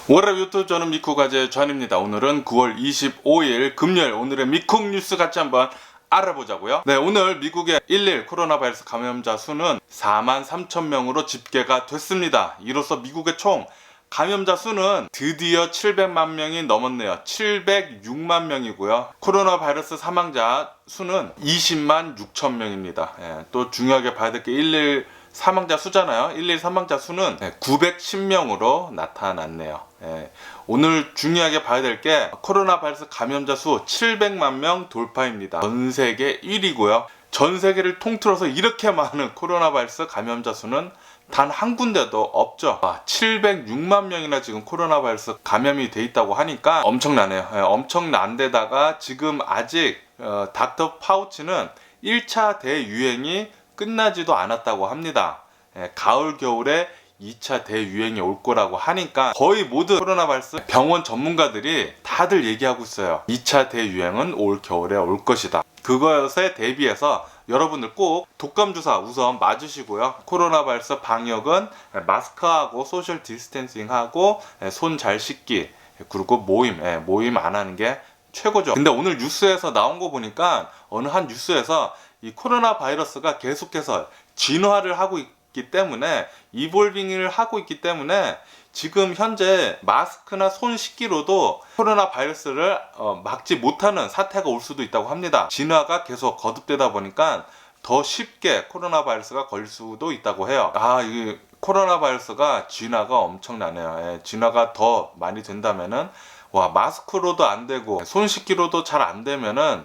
월요일 유튜브 저는 미쿡아재 전입니다. 오늘은 9월 25일 금요일 오늘의 미쿡 뉴스 같이 한번 알아보자고요. 네, 오늘 미국의 1일 코로나 바이러스 감염자 수는 43,000명으로 집계가 됐습니다. 이로써 미국의 총 감염자 수는 드디어 700만 명이 넘었네요. 706만 명이고요. 코로나 바이러스 사망자 수는 20만 6천 명입니다. 또 중요하게 봐야 될 게 1일 사망자 수잖아요. 1일 사망자 수는 910명으로 나타났네요. 오늘 중요하게 봐야 될 게 코로나 바이러스 감염자 수 700만 명 돌파입니다. 전 세계 1위고요. 전 세계를 통틀어서 이렇게 많은 코로나 바이러스 감염자 수는 단 한 군데도 없죠. 706만 명이나 지금 코로나 바이러스 감염이 돼 있다고 하니까 엄청나네요. 엄청난데다가 지금 아직 닥터 파우치는 1차 대유행이 끝나지도 않았다고 합니다. 가을 겨울에 2차 대유행이 올 거라고 하니까 거의 모든 코로나 바이러스 병원 전문가들이 다들 얘기하고 있어요. 2차 대유행은 올 겨울에 올 것이다. 그것에 대비해서 여러분들 꼭 독감 주사 우선 맞으시고요. 코로나 바이러스 방역은 마스크하고 소셜 디스텐싱하고 손 잘 씻기, 그리고 모임 안 하는 게 최고죠. 근데 오늘 뉴스에서 나온 거 보니까 어느 한 뉴스에서 이 코로나 바이러스가 계속해서 진화를 하고 있기 때문에 이볼빙을 하고 있기 때문에 지금 현재 마스크나 손 씻기로도 코로나 바이러스를 막지 못하는 사태가 올 수도 있다고 합니다. 진화가 계속 거듭되다 보니까 더 쉽게 코로나 바이러스가 걸릴 수도 있다고 해요. 이 코로나 바이러스가 진화가 엄청나네요. 진화가 더 많이 된다면은 마스크로도 안 되고 손 씻기로도 잘 안 되면은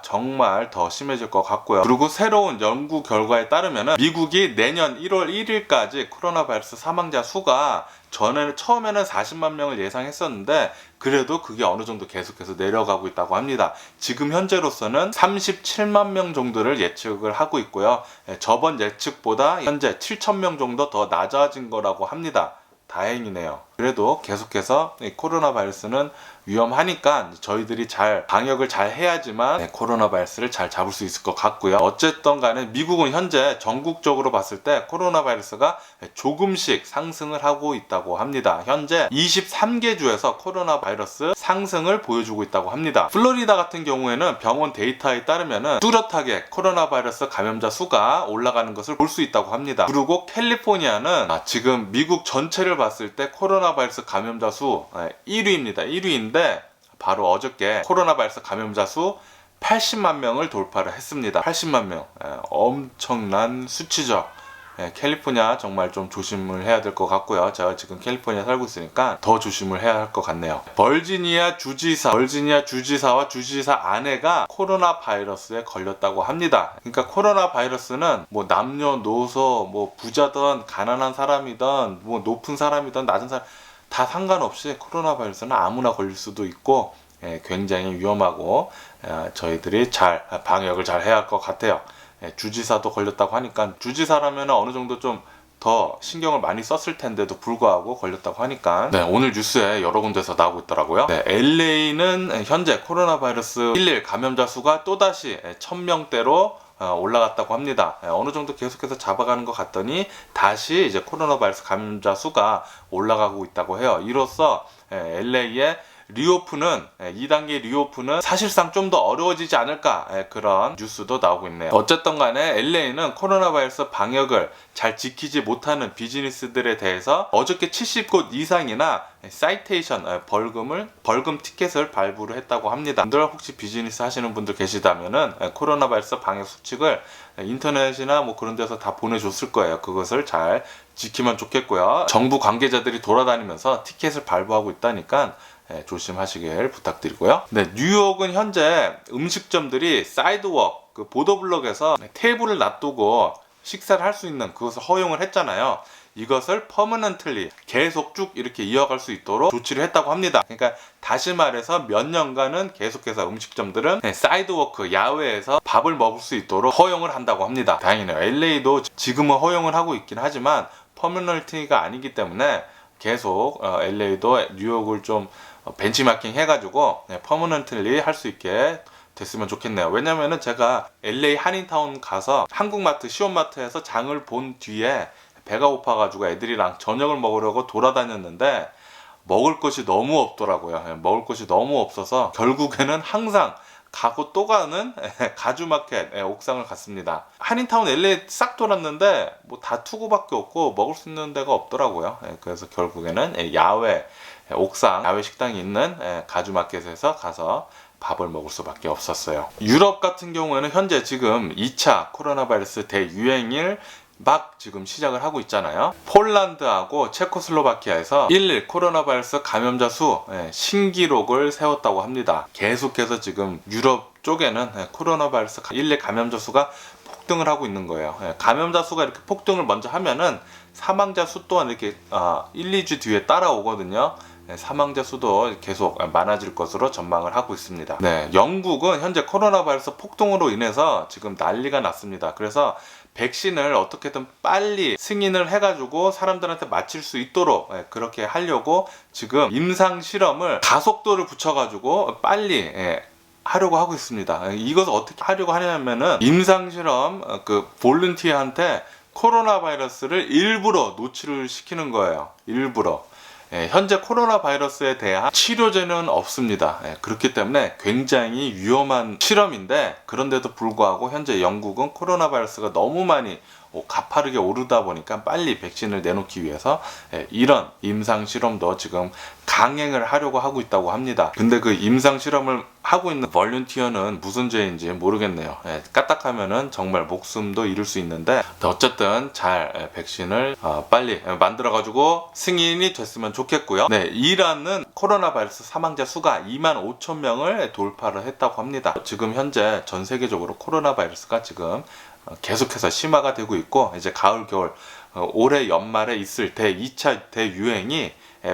정말 더 심해질 것 같고요. 그리고 새로운 연구 결과에 따르면은 미국이 내년 1월 1일까지 코로나 바이러스 사망자 수가 처음에는 40만 명을 예상했었는데 그래도 그게 어느 정도 계속해서 내려가고 있다고 합니다. 지금 현재로서는 37만 명 정도를 예측을 하고 있고요. 저번 예측보다 현재 7,000명 정도 더 낮아진 거라고 합니다. 다행이네요. 그래도 계속해서 코로나 바이러스는 위험하니까 저희들이 잘 방역을 잘 해야지만 코로나 바이러스를 잘 잡을 수 있을 것 같고요. 어쨌든 간에 미국은 현재 전국적으로 봤을 때 코로나 바이러스가 조금씩 상승을 하고 있다고 합니다. 현재 23개 주에서 코로나 바이러스 상승을 보여주고 있다고 합니다. 플로리다 같은 경우에는 병원 데이터에 따르면 뚜렷하게 코로나 바이러스 감염자 수가 올라가는 것을 볼 수 있다고 합니다. 그리고 캘리포니아는 지금 미국 전체를 봤을 때 코로나 바이러스 감염자 수 1위입니다. 1위인데 바로 어저께 코로나 바이러스 감염자 수 80만 명을 돌파를 했습니다. 80만 명. 엄청난 수치죠. 캘리포니아 정말 좀 조심을 해야 될 것 같고요. 제가 지금 캘리포니아 살고 있으니까 더 조심을 해야 할 것 같네요. 버지니아 주지사와 주지사 아내가 코로나 바이러스에 걸렸다고 합니다. 그러니까 코로나 바이러스는 남녀노소 부자든 가난한 사람이든 높은 사람이든 낮은 사람 다 상관없이 코로나 바이러스는 아무나 걸릴 수도 있고 굉장히 위험하고 저희들이 잘 방역을 잘 해야 할 것 같아요. 주지사도 걸렸다고 하니까 주지사라면 어느 정도 좀 더 신경을 많이 썼을 텐데도 불구하고 걸렸다고 하니까 오늘 뉴스에 여러 군데서 나오고 있더라고요. LA는 현재 코로나 바이러스 1일 감염자 수가 또다시 1000명대로 올라갔다고 합니다. 어느 정도 계속해서 잡아가는 것 같더니 다시 이제 코로나 바이러스 감염자 수가 올라가고 있다고 해요. 이로써 LA의 리오프는 2단계 리오프는 사실상 좀 더 어려워지지 않을까 그런 뉴스도 나오고 있네요. 어쨌든 간에 LA는 코로나 바이러스 방역을 잘 지키지 못하는 비즈니스들에 대해서 어저께 70곳 이상이나 사이테이션 벌금 티켓을 발부를 했다고 합니다. 분들 혹시 비즈니스 하시는 분들 계시다면은 코로나 바이러스 방역 수칙을 인터넷이나 그런 데서 다 보내줬을 거예요. 그것을 잘 지키면 좋겠고요. 정부 관계자들이 돌아다니면서 티켓을 발부하고 있다니까 조심하시길 부탁드리고요. 뉴욕은 현재 음식점들이 사이드웍, 보도블록에서 테이블을 놔두고 식사를 할 수 있는 그것을 허용을 했잖아요. 이것을 퍼머넌틀리 계속 쭉 이렇게 이어갈 수 있도록 조치를 했다고 합니다. 그러니까 다시 말해서 몇 년간은 계속해서 음식점들은 사이드워크, 야외에서 밥을 먹을 수 있도록 허용을 한다고 합니다. 다행이네요. LA도 지금은 허용을 하고 있긴 하지만 퍼머넌틀리가 아니기 때문에 계속 LA도 뉴욕을 좀 벤치마킹 해가지고 퍼머넌틀리 할 수 있게 됐으면 좋겠네요. 왜냐면은 제가 LA 한인타운 가서 한국마트, 시온마트에서 장을 본 뒤에 배가 고파가지고 애들이랑 저녁을 먹으려고 돌아다녔는데 먹을 것이 너무 없더라고요. 먹을 것이 너무 없어서 결국에는 항상 가고 또 가는 가주마켓 옥상을 갔습니다. 한인타운 LA 싹 돌았는데 뭐 다 투고밖에 없고 먹을 수 있는 데가 없더라고요. 그래서 결국에는 야외 옥상 야외 식당이 있는 가주마켓에서 가서 밥을 먹을 수밖에 없었어요. 유럽 같은 경우에는 현재 지금 2차 코로나 바이러스 대유행일 막 지금 시작을 하고 있잖아요. 폴란드하고 체코슬로바키아에서 1일 코로나 바이러스 감염자 수 신기록을 세웠다고 합니다. 계속해서 지금 유럽 쪽에는 코로나 바이러스 1일 감염자 수가 폭등을 하고 있는 거예요. 감염자 수가 이렇게 폭등을 먼저 하면은 사망자 수 또한 이렇게 1, 2주 뒤에 따라오거든요. 사망자 수도 계속 많아질 것으로 전망을 하고 있습니다. 영국은 현재 코로나 바이러스 폭동으로 인해서 지금 난리가 났습니다. 그래서 백신을 어떻게든 빨리 승인을 해가지고 사람들한테 맞힐 수 있도록 그렇게 하려고 지금 임상 실험을 가속도를 붙여가지고 빨리 하려고 하고 있습니다. 이것을 어떻게 하려고 하냐면은 임상 실험 그 볼런티어한테 코로나 바이러스를 일부러 노출을 시키는 거예요. 일부러. 현재 코로나 바이러스에 대한 치료제는 없습니다. 그렇기 때문에 굉장히 위험한 실험인데, 그런데도 불구하고 현재 영국은 코로나 바이러스가 너무 많이 가파르게 오르다 보니까 빨리 백신을 내놓기 위해서 이런 임상 실험도 지금 강행을 하려고 하고 있다고 합니다. 근데 그 임상 실험을 하고 있는 볼런티어는 무슨 죄인지 모르겠네요. 까딱하면은 정말 목숨도 잃을 수 있는데, 어쨌든 잘 백신을 빨리 만들어 가지고 승인이 됐으면 좋겠고요. 이란은 코로나 바이러스 사망자 수가 25,000명을 돌파를 했다고 합니다. 지금 현재 전 세계적으로 코로나 바이러스가 지금 계속해서 심화가 되고 있고, 이제 가을 겨울 올해 연말에 있을 2차 대유행이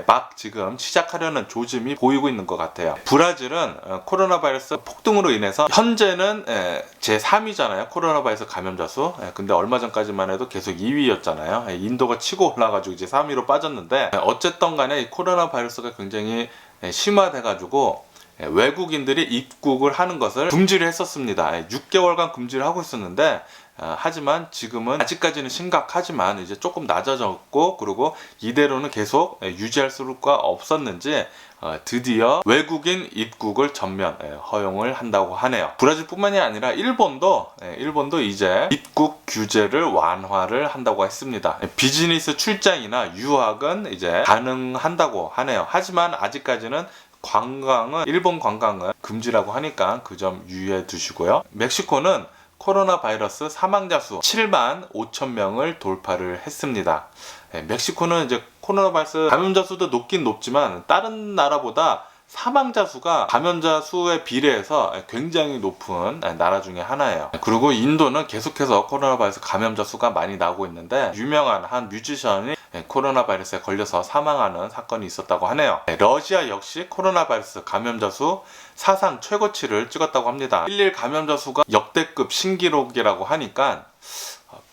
막 지금 시작하려는 조짐이 보이고 있는 것 같아요. 브라질은 코로나 바이러스 폭등으로 인해서 현재는 제3위잖아요. 코로나 바이러스 감염자 수. 근데 얼마 전까지만 해도 계속 2위였잖아요. 인도가 치고 올라가지고 이제 3위로 빠졌는데, 어쨌든 간에 이 코로나 바이러스가 굉장히 심화돼가지고 외국인들이 입국을 하는 것을 금지를 했었습니다. 6개월간 금지를 하고 있었는데, 하지만 지금은 아직까지는 심각하지만 이제 조금 낮아졌고, 그리고 이대로는 계속 유지할 수가 없었는지 드디어 외국인 입국을 전면 허용을 한다고 하네요. 브라질뿐만이 아니라 일본도 이제 입국 규제를 완화를 한다고 했습니다. 비즈니스 출장이나 유학은 이제 가능한다고 하네요. 하지만 아직까지는 일본 관광은 금지라고 하니까 그 점 유의해 두시고요. 멕시코는 코로나 바이러스 사망자 수 7만 5천 명을 돌파를 했습니다. 멕시코는 이제 코로나 바이러스 감염자 수도 높긴 높지만 다른 나라보다 사망자 수가 감염자 수에 비례해서 굉장히 높은 나라 중에 하나예요. 그리고 인도는 계속해서 코로나 바이러스 감염자 수가 많이 나오고 있는데, 유명한 한 뮤지션이 코로나 바이러스에 걸려서 사망하는 사건이 있었다고 하네요. 러시아 역시 코로나 바이러스 감염자 수 사상 최고치를 찍었다고 합니다. 1일 감염자 수가 역대급 신기록이라고 하니까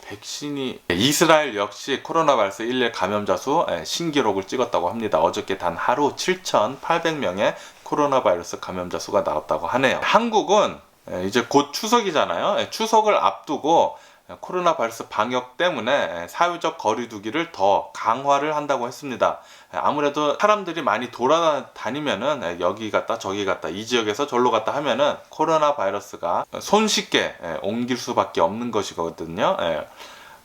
백신이, 이스라엘 역시 코로나 바이러스 1일 감염자 수 신기록을 찍었다고 합니다. 어저께 단 하루 7,800명의 코로나 바이러스 감염자 수가 나왔다고 하네요. 한국은 이제 곧 추석이잖아요. 추석을 앞두고 코로나 바이러스 방역 때문에 사회적 거리두기를 더 강화를 한다고 했습니다. 아무래도 사람들이 많이 돌아다니면은 여기 갔다 저기 갔다 이 지역에서 절로 갔다 하면은 코로나 바이러스가 손쉽게 옮길 수밖에 없는 것이거든요.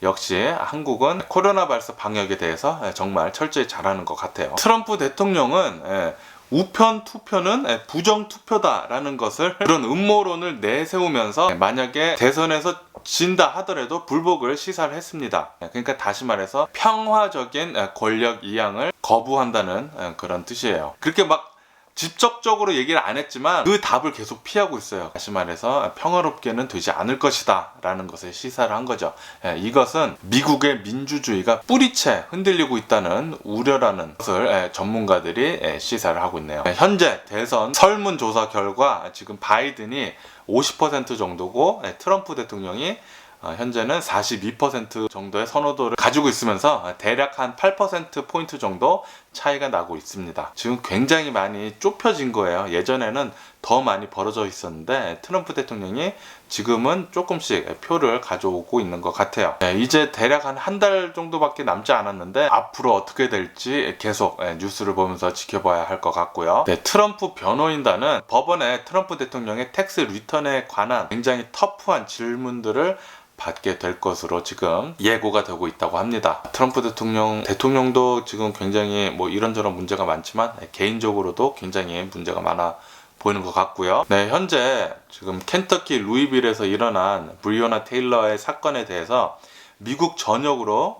역시 한국은 코로나 바이러스 방역에 대해서 정말 철저히 잘하는 것 같아요. 트럼프 대통령은 우편 투표는 부정 투표다라는 것을, 그런 음모론을 내세우면서 만약에 대선에서 진다 하더라도 불복을 시사를 했습니다. 그러니까 다시 말해서 평화적인 권력 이양을 거부한다는 그런 뜻이에요. 그렇게 막 직접적으로 얘기를 안 했지만 그 답을 계속 피하고 있어요. 다시 말해서 평화롭게는 되지 않을 것이다 라는 것을 시사를 한 거죠. 이것은 미국의 민주주의가 뿌리채 흔들리고 있다는 우려라는 것을 전문가들이 시사를 하고 있네요. 현재 대선 설문조사 결과 지금 바이든이 50% 정도고 트럼프 대통령이 현재는 42% 정도의 선호도를 가지고 있으면서 대략 한 8%포인트 정도 차이가 나고 있습니다. 지금 굉장히 많이 좁혀진 거예요. 예전에는 더 많이 벌어져 있었는데 트럼프 대통령이 지금은 조금씩 표를 가져오고 있는 것 같아요. 이제 대략 한 달 정도밖에 남지 않았는데 앞으로 어떻게 될지 계속 뉴스를 보면서 지켜봐야 할 것 같고요. 트럼프 변호인단은 법원에 트럼프 대통령의 텍스 리턴에 관한 굉장히 터프한 질문들을 받게 될 것으로 지금 예고가 되고 있다고 합니다. 트럼프 대통령도 지금 굉장히 뭐 이런저런 문제가 많지만 개인적으로도 굉장히 문제가 많아 보이는 것 같고요. 현재 지금 켄터키 루이빌에서 일어난 브리오나 테일러의 사건에 대해서 미국 전역으로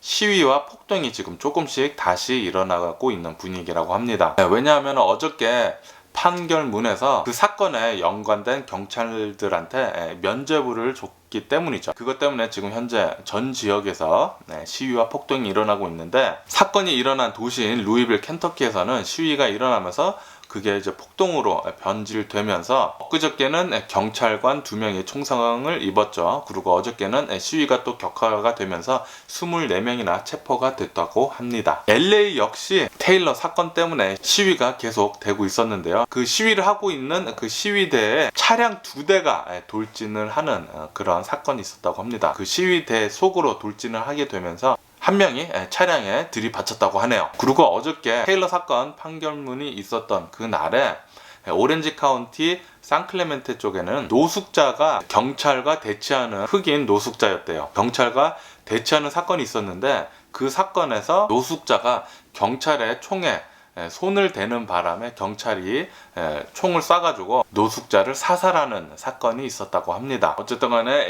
시위와 폭동이 지금 조금씩 다시 일어나고 있는 분위기라고 합니다. 왜냐하면 어저께 판결문에서 그 사건에 연관된 경찰들한테 면죄부를 줬기 때문이죠. 그것 때문에 지금 현재 전 지역에서 시위와 폭동이 일어나고 있는데, 사건이 일어난 도시인 루이빌 켄터키에서는 시위가 일어나면서 그게 이제 폭동으로 변질되면서 엊그저께는 경찰관 2명이 총상을 입었죠. 그리고 어저께는 시위가 또 격화가 되면서 24명이나 체포가 됐다고 합니다. LA 역시 테일러 사건 때문에 시위가 계속 되고 있었는데요. 그 시위를 하고 있는 그 시위대에 차량 2대가 돌진을 하는 그런 사건이 있었다고 합니다. 그 시위대 속으로 돌진을 하게 되면서 한 명이 차량에 들이받쳤다고 하네요. 그리고 어저께 테일러 사건 판결문이 있었던 그 날에 오렌지 카운티 산클레멘테 쪽에는 노숙자가 경찰과 대치하는 흑인 노숙자였대요. 경찰과 대치하는 사건이 있었는데 그 사건에서 노숙자가 경찰의 총에 손을 대는 바람에 경찰이 총을 쏴가지고 노숙자를 사살하는 사건이 있었다고 합니다. 어쨌든 간에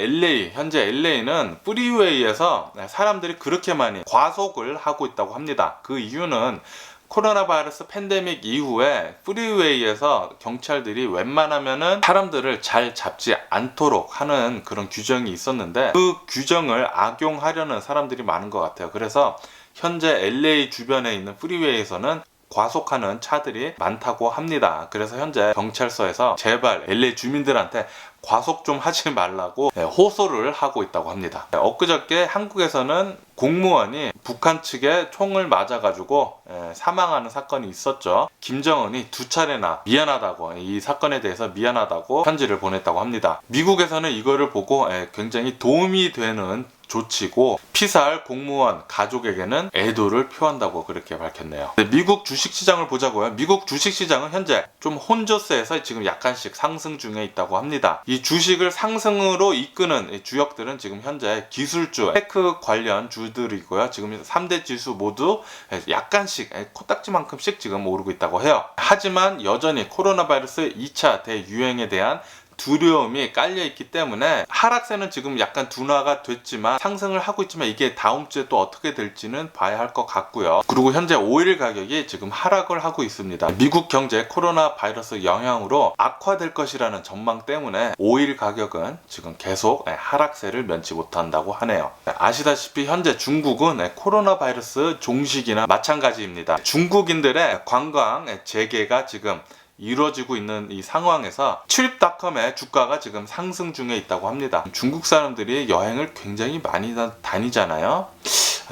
현재 LA는 프리웨이에서 사람들이 그렇게 많이 과속을 하고 있다고 합니다. 그 이유는 코로나 바이러스 팬데믹 이후에 프리웨이에서 경찰들이 웬만하면은 사람들을 잘 잡지 않도록 하는 그런 규정이 있었는데, 그 규정을 악용하려는 사람들이 많은 것 같아요. 그래서 현재 LA 주변에 있는 프리웨이에서는 과속하는 차들이 많다고 합니다. 그래서 현재 경찰서에서 제발 LA 주민들한테 과속 좀 하지 말라고 호소를 하고 있다고 합니다. 엊그저께 한국에서는 공무원이 북한 측에 총을 맞아가지고 사망하는 사건이 있었죠. 김정은이 2차례나 미안하다고, 이 사건에 대해서 미안하다고 편지를 보냈다고 합니다. 미국에서는 이거를 보고 굉장히 도움이 되는 조치고 피살 공무원 가족에게는 애도를 표한다고 그렇게 밝혔네요. 미국 주식시장을 보자고요. 미국 주식시장은 현재 좀 혼조세에서 지금 약간씩 상승 중에 있다고 합니다. 이 주식을 상승으로 이끄는 주역들은 지금 현재 기술주, 테크 관련 주들이고요. 지금 3대 지수 모두 약간씩 코딱지만큼씩 지금 오르고 있다고 해요. 하지만 여전히 코로나 바이러스 2차 대유행에 대한 두려움이 깔려있기 때문에 하락세는 지금 약간 둔화가 됐지만 상승을 하고 있지만 이게 다음 주에 또 어떻게 될지는 봐야 할 것 같고요. 그리고 현재 오일 가격이 지금 하락을 하고 있습니다. 미국 경제 코로나 바이러스 영향으로 악화될 것이라는 전망 때문에 오일 가격은 지금 계속 하락세를 면치 못한다고 하네요. 아시다시피 현재 중국은 코로나 바이러스 종식이나 마찬가지입니다. 중국인들의 관광 재개가 지금 이루어지고 있는 이 상황에서 트립닷컴의 주가가 지금 상승 중에 있다고 합니다. 중국 사람들이 여행을 굉장히 많이 다니잖아요.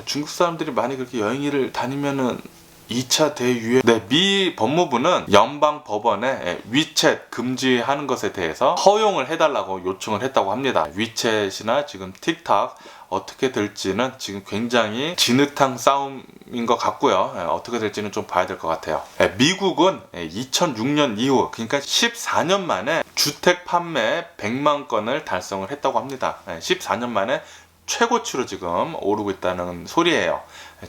중국 사람들이 많이 그렇게 여행을 다니면은 2차 대유행. 미 법무부는 연방 법원에 위챗 금지하는 것에 대해서 허용을 해달라고 요청을 했다고 합니다. 위챗이나 지금 틱톡 어떻게 될지는 지금 굉장히 진흙탕 싸움인 것 같고요. 어떻게 될지는 좀 봐야 될 것 같아요. 미국은 2006년 이후, 그러니까 14년 만에 주택 판매 100만 건을 달성을 했다고 합니다. 14년 만에 최고치로 지금 오르고 있다는 소리예요.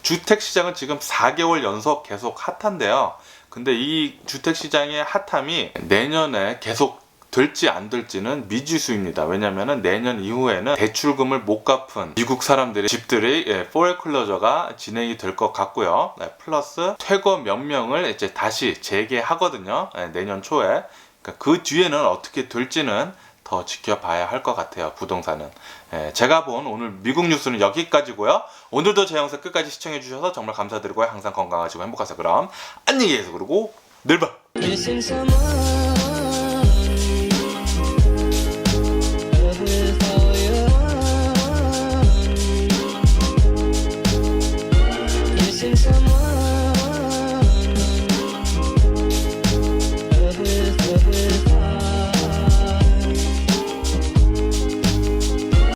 주택시장은 지금 4개월 연속 계속 핫한데요. 근데 이 주택시장의 핫함이 내년에 계속 될지 안 될지는 미지수입니다. 왜냐하면 내년 이후에는 대출금을 못 갚은 미국 사람들의 집들이 포레클로저가 진행이 될 것 같고요. 플러스 퇴거 몇 명을 이제 다시 재개하거든요. 내년 초에. 그러니까 그 뒤에는 어떻게 될지는 더 지켜봐야 할 것 같아요. 부동산은. 제가 본 오늘 미국 뉴스는 여기까지고요. 오늘도 제 영상 끝까지 시청해 주셔서 정말 감사드리고요. 항상 건강하시고 행복하세요. 그럼 안녕히 계세요. 그리고 내일 봐.